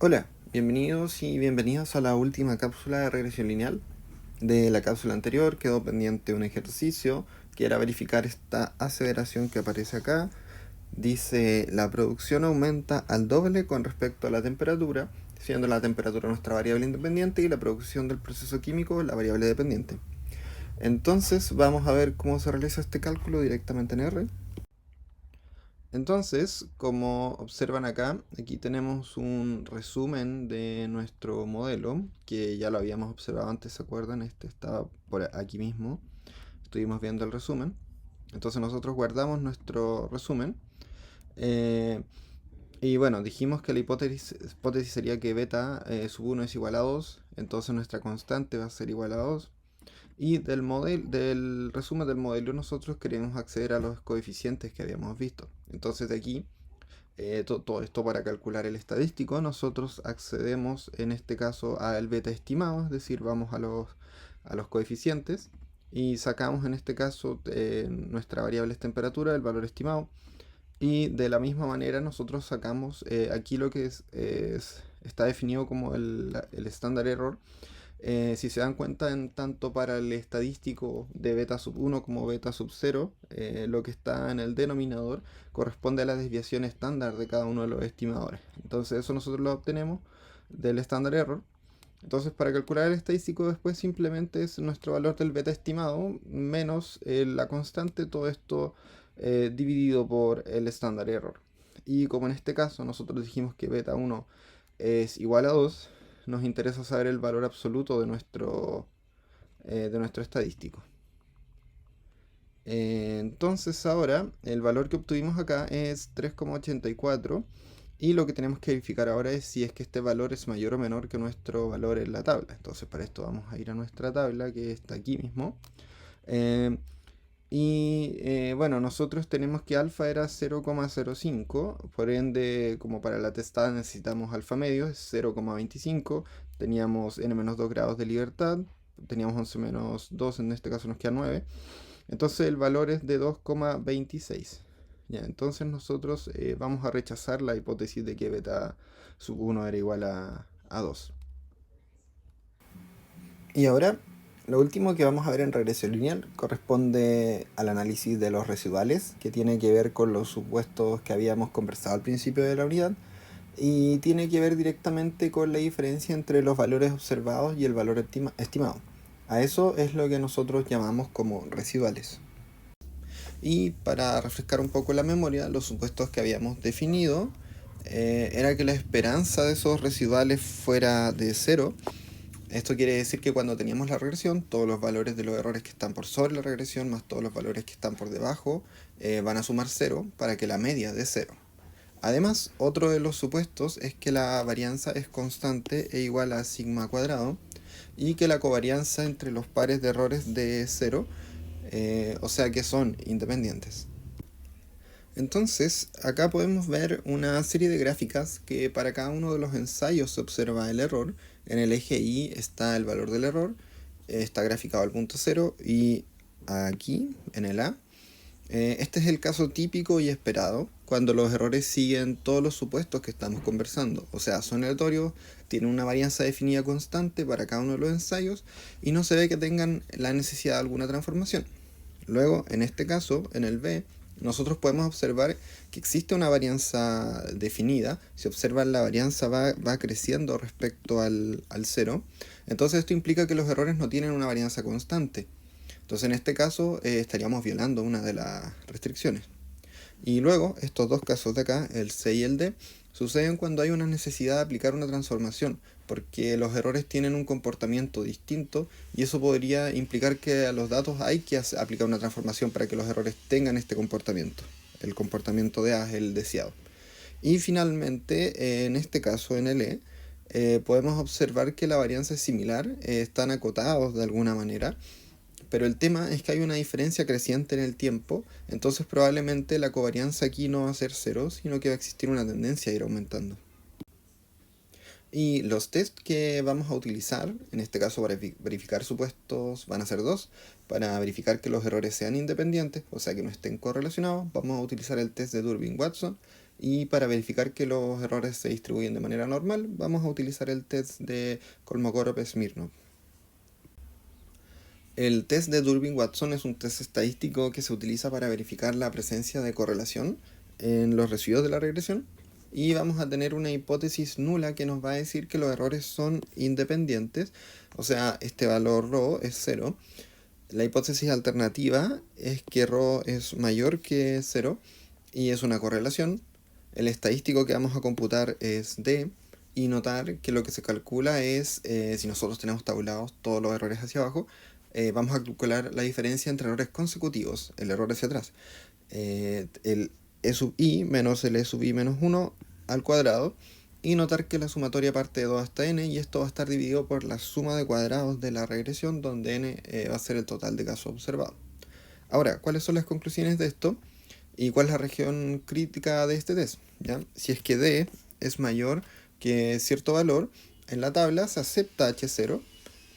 Hola, bienvenidos y bienvenidas a la última cápsula de regresión lineal. De la cápsula anterior quedó pendiente un ejercicio que era verificar esta aceleración que aparece acá. Dice la producción aumenta al doble con respecto a la temperatura, siendo la temperatura nuestra variable independiente y la producción del proceso químico la variable dependiente. Entonces vamos a ver cómo se realiza este cálculo directamente en R. Entonces, como observan acá, aquí tenemos un resumen de nuestro modelo, que ya lo habíamos observado antes, ¿se acuerdan? Este estaba por aquí mismo, estuvimos viendo el resumen. Entonces nosotros guardamos nuestro resumen. eh, y bueno, dijimos que la hipótesis sería que beta sub 1 es igual a 2, entonces nuestra constante va a ser igual a 2. Y del resumen del modelo nosotros queremos acceder a los coeficientes que habíamos visto. Entonces de aquí todo esto para calcular el estadístico, nosotros accedemos en este caso al beta estimado, es decir, vamos a los coeficientes y sacamos en este caso nuestra variable es temperatura, el valor estimado, y de la misma manera nosotros sacamos aquí lo que está definido como el estándar error. Si se dan cuenta, en tanto para el estadístico de beta sub 1 como beta sub 0, lo que está en el denominador corresponde a la desviación estándar de cada uno de los estimadores. Entonces eso nosotros lo obtenemos del estándar error. Entonces para calcular el estadístico después simplemente es nuestro valor del beta estimado menos la constante, todo esto dividido por el estándar error. Y como en este caso nosotros dijimos que beta 1 es igual a 2, nos interesa saber el valor absoluto de nuestro estadístico. Entonces ahora el valor que obtuvimos acá es 3,84 y lo que tenemos que verificar ahora es si es que este valor es mayor o menor que nuestro valor en la tabla. Entonces para esto vamos a ir a nuestra tabla que está aquí mismo. Eh, bueno, nosotros tenemos que alfa era 0,05, por ende, como para la testada necesitamos alfa medio, es 0,25, teníamos n-2 grados de libertad, teníamos 11-2, en este caso nos queda 9, entonces el valor es de 2,26. Ya, entonces nosotros vamos a rechazar la hipótesis de que beta sub 1 era igual a 2. Y ahora, lo último que vamos a ver en regresión lineal corresponde al análisis de los residuales, que tiene que ver con los supuestos que habíamos conversado al principio de la unidad, y tiene que ver directamente con la diferencia entre los valores observados y el valor estimado. A eso es lo que nosotros llamamos como residuales. Y para refrescar un poco la memoria, los supuestos que habíamos definido era que la esperanza de esos residuales fuera de cero. Esto quiere decir que cuando teníamos la regresión, todos los valores de los errores que están por sobre la regresión más todos los valores que están por debajo van a sumar 0 para que la media dé 0. Además, otro de los supuestos es que la varianza es constante e igual a sigma cuadrado y que la covarianza entre los pares de errores de 0, o sea que son independientes. Entonces, acá podemos ver una serie de gráficas que para cada uno de los ensayos se observa el error. En el eje Y está el valor del error, está graficado al punto 0, y aquí, en el A, este es el caso típico y esperado, cuando los errores siguen todos los supuestos que estamos conversando. O sea, son aleatorios, tienen una varianza definida constante para cada uno de los ensayos, y no se ve que tengan la necesidad de alguna transformación. Luego, en este caso, en el B, nosotros podemos observar que existe una varianza definida. Si observan, la varianza va creciendo respecto al 0. Entonces esto implica que los errores no tienen una varianza constante. Entonces en este caso estaríamos violando una de las restricciones. Y luego, estos dos casos de acá, el C y el D, suceden cuando hay una necesidad de aplicar una transformación, porque los errores tienen un comportamiento distinto y eso podría implicar que a los datos hay que aplicar una transformación para que los errores tengan este comportamiento. El comportamiento de A es el deseado. Y finalmente, en este caso, en el E, podemos observar que la varianza es similar, están acotados de alguna manera, pero el tema es que hay una diferencia creciente en el tiempo, entonces probablemente la covarianza aquí no va a ser cero, sino que va a existir una tendencia a ir aumentando. Y los test que vamos a utilizar, en este caso para verificar supuestos, van a ser dos. Para verificar que los errores sean independientes, o sea que no estén correlacionados, vamos a utilizar el test de Durbin-Watson, Y para verificar que los errores se distribuyen de manera normal, vamos a utilizar el test de Kolmogorov-Smirnov. El test de Durbin-Watson es un test estadístico que se utiliza para verificar la presencia de correlación en los residuos de la regresión. Y vamos a tener una hipótesis nula que nos va a decir que los errores son independientes, o sea, este valor ρ es 0. La hipótesis alternativa es que ρ es mayor que 0 y es una correlación. El estadístico que vamos a computar es D, y notar que lo que se calcula es, si nosotros tenemos tabulados todos los errores hacia abajo, vamos a calcular la diferencia entre errores consecutivos, el error hacia atrás, el E sub i menos el E sub i menos 1 al cuadrado, y notar que la sumatoria parte de 2 hasta n, y esto va a estar dividido por la suma de cuadrados de la regresión, donde n va a ser el total de casos observados. Ahora, ¿cuáles son las conclusiones de esto? ¿Y cuál es la región crítica de este test? ¿Ya? Si es que D es mayor que cierto valor, en la tabla se acepta H0,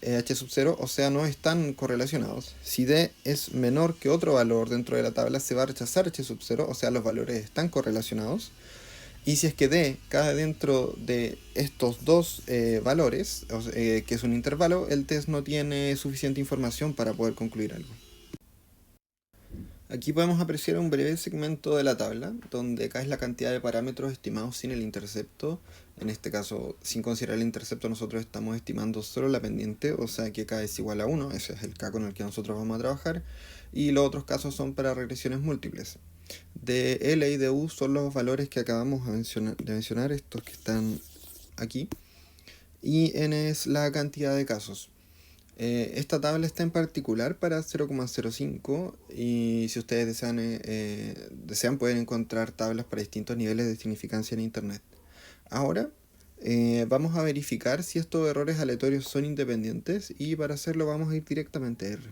H sub 0, o sea, no están correlacionados. Si D es menor que otro valor dentro de la tabla, se va a rechazar H sub 0, o sea, los valores están correlacionados. Y si es que D cae dentro de estos dos valores, que es un intervalo, el test no tiene suficiente información para poder concluir algo. Aquí podemos apreciar un breve segmento de la tabla, donde acá es la cantidad de parámetros estimados sin el intercepto. En este caso, sin considerar el intercepto, nosotros estamos estimando solo la pendiente, o sea que K es igual a 1, ese es el K con el que nosotros vamos a trabajar, y los otros casos son para regresiones múltiples. De L y de U son los valores que acabamos de mencionar, estos que están aquí, y N es la cantidad de casos. Esta tabla está en particular para 0,05, y si ustedes desean pueden encontrar tablas para distintos niveles de significancia en internet. Ahora vamos a verificar si estos errores aleatorios son independientes, y para hacerlo vamos a ir directamente a R.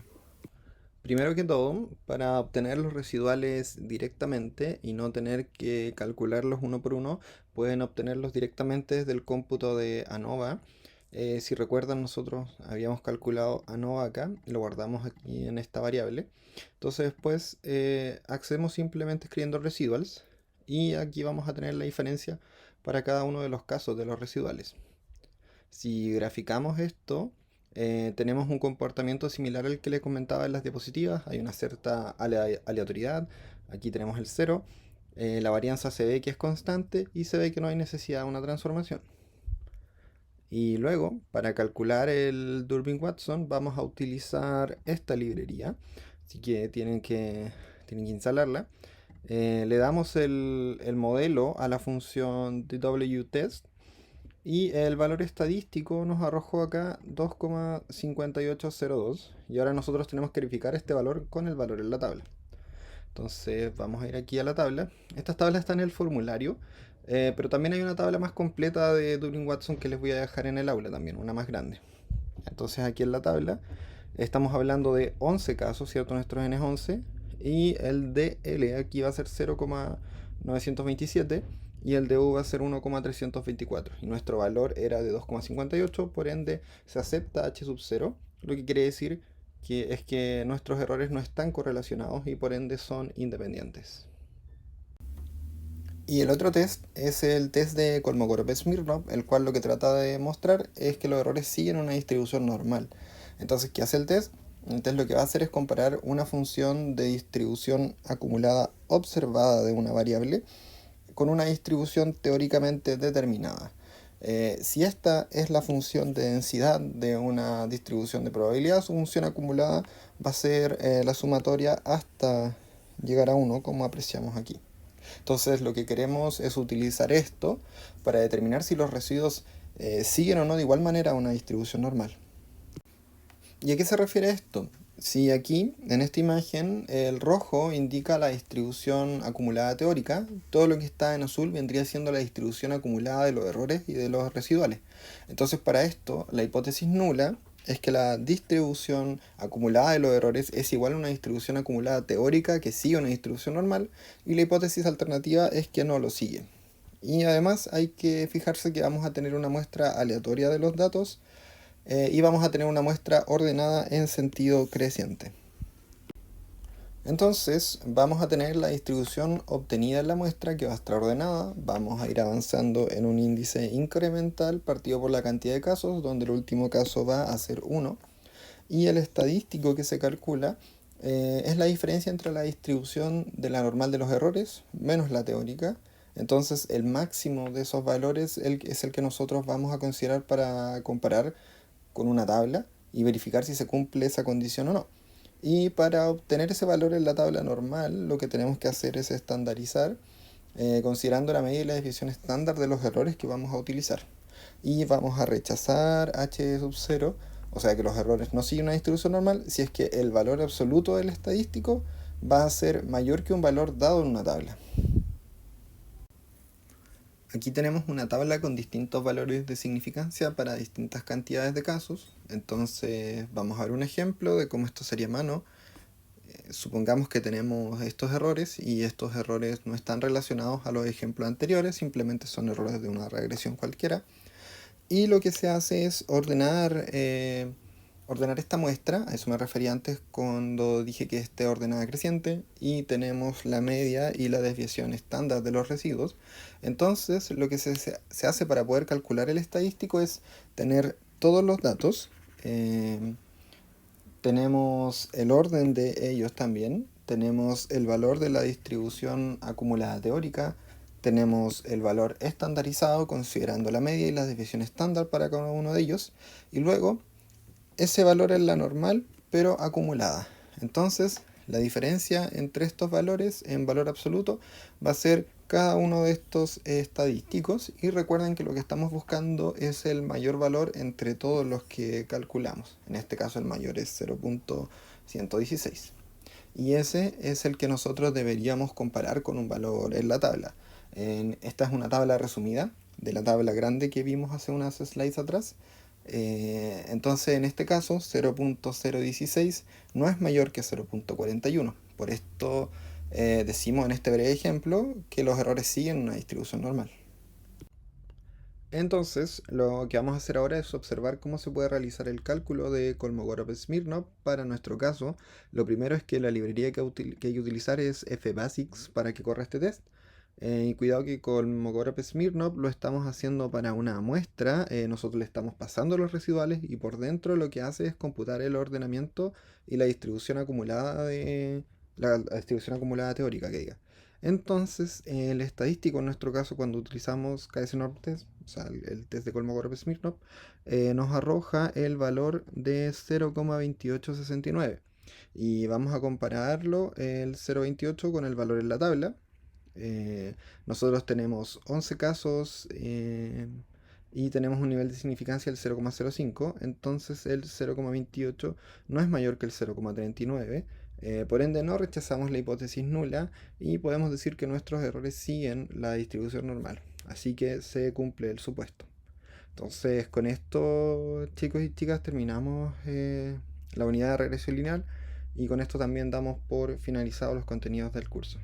Primero que todo, para obtener los residuales directamente y no tener que calcularlos uno por uno, pueden obtenerlos directamente desde el cómputo de ANOVA. Si recuerdan, nosotros habíamos calculado ANOVA acá, lo guardamos aquí en esta variable. Entonces después accedemos simplemente escribiendo residuals, y aquí vamos a tener la diferencia para cada uno de los casos de los residuales. Si graficamos esto, tenemos un comportamiento similar al que les comentaba en las diapositivas. Hay una cierta aleatoriedad. Aquí tenemos el 0. La varianza se ve que es constante y se ve que no hay necesidad de una transformación. Y luego, para calcular el Durbin-Watson, vamos a utilizar esta librería. Así que tienen que instalarla. Le damos el modelo a la función DWTest, y el valor estadístico nos arrojó acá 2,5802, y ahora nosotros tenemos que verificar este valor con el valor en la tabla. Entonces vamos a ir aquí a la tabla. Estas tablas están en el formulario, pero también hay una tabla más completa de Durbin-Watson que les voy a dejar en el aula también, una más grande. Entonces aquí en la tabla estamos hablando de 11 casos, ¿cierto? Nuestros n es 11, y el DL aquí va a ser 0,927, y el DU va a ser 1,324, y nuestro valor era de 2,58, por ende se acepta H sub 0, lo que quiere decir que es que nuestros errores no están correlacionados y por ende son independientes. Y el otro test es el test de Kolmogorov-Smirnov, el cual lo que trata de mostrar es que los errores siguen una distribución normal. Entonces, ¿qué hace el test? El test lo que va a hacer es comparar una función de distribución acumulada observada de una variable con una distribución teóricamente determinada. Si esta es la función de densidad de una distribución de probabilidad, su función acumulada va a ser la sumatoria hasta llegar a 1, como apreciamos aquí. Entonces lo que queremos es utilizar esto para determinar si los residuos siguen o no de igual manera una distribución normal. ¿Y a qué se refiere esto? Si aquí, en esta imagen, el rojo indica la distribución acumulada teórica, todo lo que está en azul vendría siendo la distribución acumulada de los errores y de los residuales. Entonces, para esto, la hipótesis nula es que la distribución acumulada de los errores es igual a una distribución acumulada teórica que sigue una distribución normal, y la hipótesis alternativa es que no lo sigue. Y además hay que fijarse que vamos a tener una muestra aleatoria de los datos, y vamos a tener una muestra ordenada en sentido creciente. Entonces vamos a tener la distribución obtenida en la muestra que va a estar ordenada, vamos a ir avanzando en un índice incremental partido por la cantidad de casos, donde el último caso va a ser 1, y el estadístico que se calcula es la diferencia entre la distribución de la normal de los errores menos la teórica. Entonces el máximo de esos valores es el que nosotros vamos a considerar para comparar con una tabla y verificar si se cumple esa condición o no. Y para obtener ese valor en la tabla normal, lo que tenemos que hacer es estandarizar, considerando la medida y la desviación estándar de los errores que vamos a utilizar. Y vamos a rechazar h sub 0, o sea que los errores no siguen una distribución normal, si es que el valor absoluto del estadístico va a ser mayor que un valor dado en una tabla. Aquí tenemos una tabla con distintos valores de significancia para distintas cantidades de casos. Entonces vamos a ver un ejemplo de cómo esto sería a mano. Supongamos que tenemos estos errores y estos errores no están relacionados a los ejemplos anteriores, simplemente son errores de una regresión cualquiera. Y lo que se hace es ordenar esta muestra, a eso me refería antes cuando dije que esté ordenada creciente, y tenemos la media y la desviación estándar de los residuos. Entonces lo que se hace para poder calcular el estadístico es tener todos los datos, tenemos el orden de ellos también, tenemos el valor de la distribución acumulada teórica, tenemos el valor estandarizado considerando la media y la desviación estándar para cada uno de ellos, y luego ese valor es la normal pero acumulada. Entonces la diferencia entre estos valores en valor absoluto va a ser cada uno de estos estadísticos, y recuerden que lo que estamos buscando es el mayor valor entre todos los que calculamos. En este caso el mayor es 0.116 y ese es el que nosotros deberíamos comparar con un valor en la tabla. Esta es una tabla resumida de la tabla grande que vimos hace unas slides atrás. Entonces en este caso 0.016 no es mayor que 0.41. Por esto decimos en este breve ejemplo que los errores siguen una distribución normal. Entonces lo que vamos a hacer ahora es observar cómo se puede realizar el cálculo de Kolmogorov-Smirnov para nuestro caso. Lo primero es que la librería que hay que utilizar es fbasics para que corra este test. Y cuidado que con Kolmogorov-Smirnov lo estamos haciendo para una muestra, nosotros le estamos pasando los residuales y por dentro lo que hace es computar el ordenamiento y la distribución acumulada la distribución acumulada teórica que diga. Entonces, el estadístico en nuestro caso, cuando utilizamos KS-Norm Test, o sea, el test de Kolmogorov-Smirnov, nos arroja el valor de 0,2869. Y vamos a compararlo, el 0,28, con el valor en la tabla. Nosotros tenemos 11 casos y tenemos un nivel de significancia del 0,05, entonces el 0,28 no es mayor que el 0,39. Por ende no rechazamos la hipótesis nula y podemos decir que nuestros errores siguen la distribución normal, así que se cumple el supuesto. Entonces con esto, chicos y chicas, terminamos la unidad de regresión lineal y con esto también damos por finalizados los contenidos del curso.